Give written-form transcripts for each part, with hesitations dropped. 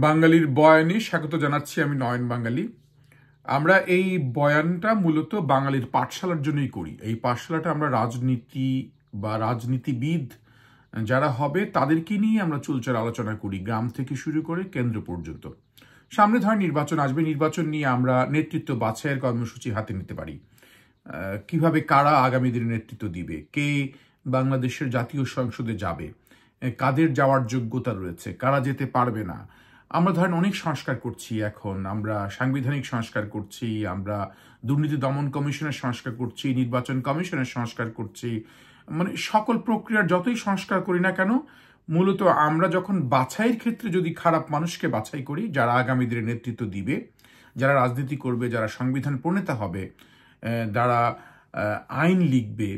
বাঙালির বয়ানে স্বাগত জানাচ্ছি আমি নয়ন বাঙালি। আমরা এই বয়ানটা মূলত বাঙালির পাঠশালার জন্যই করি। এই পাঠশালাটা আমরা রাজনীতি বা রাজনীতিবিদ যারা হবে তাদেরকে নিয়ে আমরা চুলচার আলোচনা করি, গ্রাম থেকে শুরু করে কেন্দ্র পর্যন্ত। সামনে ধর নির্বাচন আসবে, নির্বাচন নিয়ে আমরা নেতৃত্ব বাছাইয়ের কর্মসূচি হাতে নিতে পারি। কিভাবে কারা আগামী দিনে নেতৃত্ব দিবে, কে বাংলাদেশের জাতীয় সংসদে যাবে, কাদের যাওয়ার যোগ্যতা রয়েছে, কারা যেতে পারবে না। আমরা ধরেন অনেক সংস্কার করছি, এখন আমরা সাংবিধানিক সংস্কার করছি, আমরা দুর্নীতি দমন কমিশনের সংস্কার করছি, নির্বাচন কমিশনের সংস্কার করছি। মানে সকল প্রক্রিয়ার যতই সংস্কার করি না কেন, মূলত আমরা যখন বাছাইয়ের ক্ষেত্রে যদি খারাপ মানুষকে বাছাই করি, যারা আগামী দিনে নেতৃত্ব দিবে, যারা রাজনীতি করবে, যারা সংবিধান প্রণেতা হবে, যারা আইন লিখবে,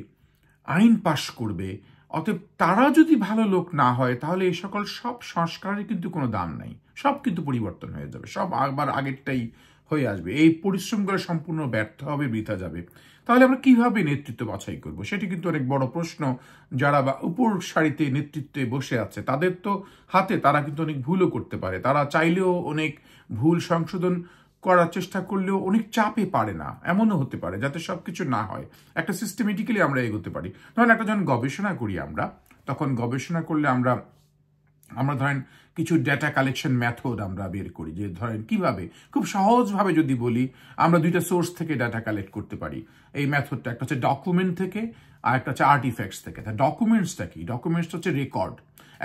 আইন পাশ করবে, অতএব তারা যদি ভালো লোক না হয় তাহলে এই সকল সব সংস্কারের কিন্তু কোনো দাম নাই, সব কিন্তু পরিবর্তন হয়ে যাবে, সব আবার আগেরটাই হয়ে আসবে। এই পরিশ্রমগুলো সম্পূর্ণ ব্যর্থ হবে, বৃথা যাবে। তাহলে আমরা কিভাবে নেতৃত্ব বাছাই করব, সেটি কিন্তু অনেক বড় প্রশ্ন। যারা বা উপর সারিতে নেতৃত্বে বসে আছে তাদের তো হাতে, তারা কিন্তু অনেক ভুলও করতে পারে, তারা চাইলেও অনেক ভুল সংশোধন করার চেষ্টা করলেও অনেক চাপে পারে না, এমনও হতে পারে যাতে সবকিছু না হয়। একটা সিস্টেমেটিক্যালি আমরা এগোতে পারি। ধরেন একটা যখন গবেষণা করি আমরা, তখন গবেষণা করলে আমরা ধরেন কিছু ডেটা কালেকশন মেথড আমরা বের করি, যে ধরেন কিভাবে খুব সহজভাবে যদি বলি, আমরা দুইটা সোর্স থেকে ডাটা কালেক্ট করতে পারি। এই মেথডটা একটা হচ্ছে ডকুমেন্ট থেকে, আর একটা হচ্ছে আর্টিফ্যাক্টস থেকে। তা ডকুমেন্টসটা কি? ডকুমেন্টস হচ্ছে রেকর্ড,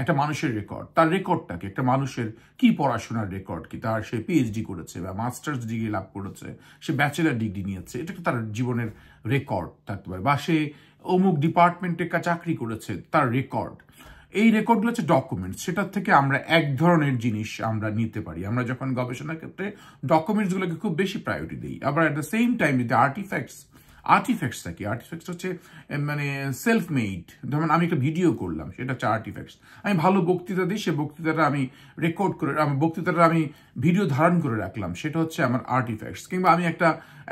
একটা মানুষের রেকর্ড। তার রেকর্ডটা কি? একটা মানুষের কি পড়াশোনার রেকর্ড, কি তার সে পিএইচডি করেছে বা মাস্টার্স ডিগ্রি লাভ করেছে, সে ব্যাচেলার ডিগ্রি নিয়েছে, এটা তার জীবনের রেকর্ড থাকতে পারে। বা সে অমুক ডিপার্টমেন্টে চাকরি করেছে, তার রেকর্ড। এই রেকর্ডগুলো হচ্ছে ডকুমেন্টস। সেটার থেকে আমরা এক ধরনের জিনিস আমরা নিতে পারি। আমরা যখন গবেষণার ক্ষেত্রে ডকুমেন্টসগুলোকে খুব বেশি প্রায়োরিটি দিই। আবার অ্যাট দ্য সেম টাইম যদি আর্টিফ্যাক্টসটা কি? আর্টিফ্যাক্টস হচ্ছে মানে সেলফ মেড। ধরুন আমি একটা ভিডিও করলাম, সেটা হচ্ছে আর্টিফ্যাক্টস। আমি ভালো বক্তৃতা দিই, সে বক্তৃতাটা আমি রেকর্ড করে, বক্তৃতাটা আমি ভিডিও ধারণ করে রাখলাম, সেটা হচ্ছে আমার আর্টিফ্যাক্টস। কিংবা আমি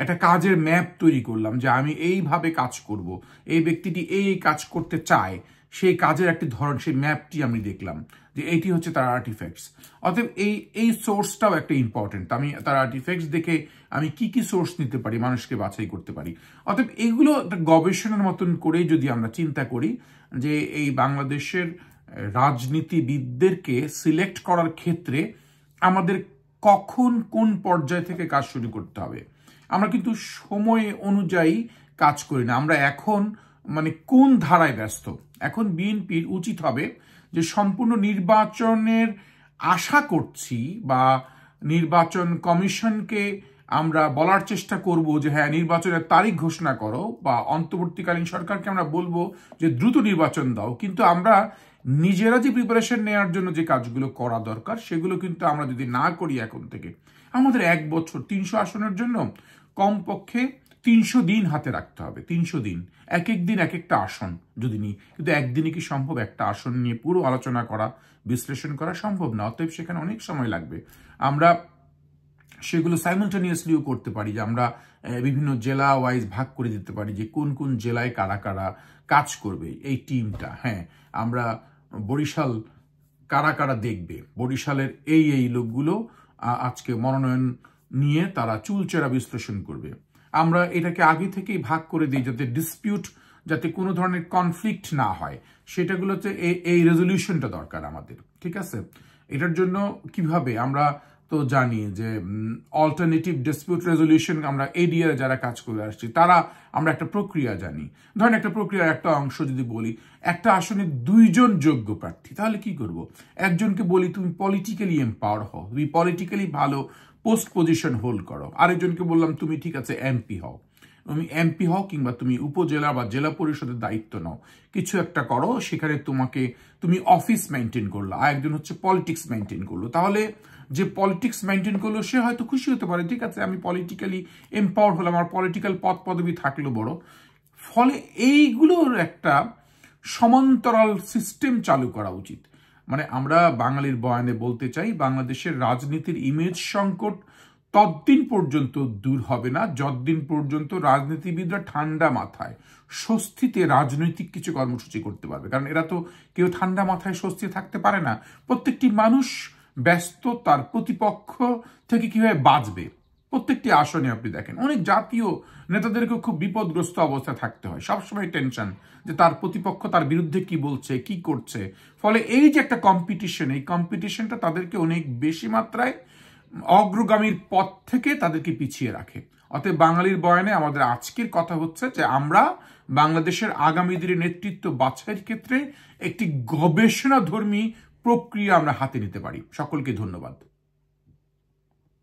একটা কাজের ম্যাপ তৈরি করলাম, যে আমি এইভাবে কাজ করব, এই ব্যক্তিটি এই কাজ করতে চায়, সেই কাজের একটি ধরন, সেই ম্যাপটি আমি দেখলাম, যে এইটি হচ্ছে তার আর্টিফ্যাক্টস। অতএব এই সোর্সটাও একটা ইম্পর্টেন্ট। আমি তার আর্টিফ্যাক্টস দেখে আমি কি সোর্স নিতে পারি, মানুষকে বাছাই করতে পারি। অতএব এগুলো একটা গবেষণার মতন করে যদি আমরা চিন্তা করি, যে এই বাংলাদেশের রাজনীতিবিদদেরকে সিলেক্ট করার ক্ষেত্রে আমাদের কখন কোন পর্যায় থেকে কাজ শুরু করতে হবে, আমরা কিন্তু সময় অনুযায়ী কাজ করি না। আমরা এখন মানে কোন ধারায় ব্যস্ত, এখন বিএনপির উচিত হবে যে সম্পূর্ণ নির্বাচনের আশা করছি, বা নির্বাচন কমিশনকে আমরা বলার চেষ্টা করব যে হ্যাঁ নির্বাচনের তারিখ ঘোষণা করো, বা অন্তর্বর্তীকালীন সরকারকে আমরা বলবো যে দ্রুত নির্বাচন দাও। কিন্তু আমরা নিজেরা যে প্রিপারেশন নেওয়ার জন্য যে কাজগুলো করা দরকার, সেগুলো কিন্তু আমরা যদি না করি এখন থেকে, আমাদের 1 বছর 300 আসনের জন্য কমপক্ষে 300 দিন হাতে রাখতে হবে। 300 দিন, এক দিন এক একটা আসন যদি নিই, কিন্তু একদিনে কি সম্ভব একটা আসন নিয়ে পুরো আলোচনা করা, বিশ্লেষণ করা সম্ভব না। অতএব সেখানে অনেক সময় লাগবে। আমরা সেগুলো সাইমultaneouslyও করতে পারি, যে আমরা বিভিন্ন জেলা ওয়াইজ ভাগ করে দিতে পারি, যে কোন কোন জেলায় কারা কারা কাজ করবে এই টিমটা। হ্যাঁ, আমরা বরিশাল কারা কারা দেখবে, বরিশালের এই লোকগুলো আজকে মনোনয়ন নিয়ে তারা চুলচেরা বিশ্লেষণ করবে। আমরা এটাকে আগে থেকেই ভাগ করে দিই, যাতে ডিসপিউট, যাতে কোনো ধরনের কনফ্লিক্ট না হয়, সেটাগুলোতে এই রেজলিউশনটা দরকার আমাদের। ঠিক আছে? এটার জন্য কিভাবে আমরা তো জানি যে অল্টারনেটিভ ডিসপিউট রেজলিউশন, আমরা এডিআর যারা কাজ করে আসছি তারা, আমরা একটা প্রক্রিয়া জানি। ধরেন একটা প্রক্রিয়ার একটা অংশ যদি বলি, একটা আসনে 2 জন যোগ্য প্রার্থী, তাহলে কি করব? একজনকে বলি তুমি পলিটিক্যালি এম্পাওয়ার হও, তুমি পলিটিক্যালি ভালো পোস্ট পজিশন হোল্ড করো। আরেকজনকে বললাম তুমি ঠিক আছে এমপি হও, তুমি এমপি হও, কিংবা তুমি উপজেলা বা জেলা পরিষদের দায়িত্ব নাও, কিছু একটা করো, সেখানে তুমি অফিস মেনটেন করলো, আর একজন হচ্ছে পলিটিক্স মেনটেন করলো। তাহলে যে পলিটিক্স মেনটেন করলো সে হয়তো খুশি হতে পারে, ঠিক আছে আমি পলিটিক্যালি এম্পাওয়ার হলাম, আমার পলিটিক্যাল পদ পদবি থাকলো বড়। ফলে এইগুলোর একটা সমান্তরাল সিস্টেম চালু করা উচিত। মানে আমরা বাঙালির বয়ানে বলতে চাই, বাংলাদেশের রাজনীতির ইমেজ সংকট ততদিন পর্যন্ত দূর হবে না যতদিন পর্যন্ত রাজনীতিবিদরা ঠান্ডা মাথায় স্বস্তিতে রাজনৈতিক কিছু কর্মসূচি করতে পারবে। কারণ এরা তো কেউ ঠান্ডা মাথায় স্বস্তি থাকতে পারে না। প্রত্যেকটি মানুষ ব্যস্ত তার প্রতিপক্ষ থেকে কিভাবে বাঁচবে। প্রত্যেকটি আসনে আপনি দেখেন অনেক জাতীয় নেতাদেরকে খুব বিপদগ্রস্ত অবস্থায় থাকতে হয়, সবসময় টেনশন যে তার প্রতিপক্ষ তার বিরুদ্ধে কি বলছে, কি করছে। ফলে এই যে একটা কম্পিটিশন, এই কম্পিটিশনটা তাদেরকে অনেক বেশি মাত্রায় অগ্রগামীর পথ থেকে তাদেরকে পিছিয়ে রাখে। অতএব বাঙালির বয়ানে আমাদের আজকের কথা হচ্ছে যে আমরা বাংলাদেশের আগামী দিনের নেতৃত্ব বাছাইয়ের ক্ষেত্রে একটি গবেষণাধর্মী প্রক্রিয়া আমরা হাতে নিতে পারি। সকলকে ধন্যবাদ।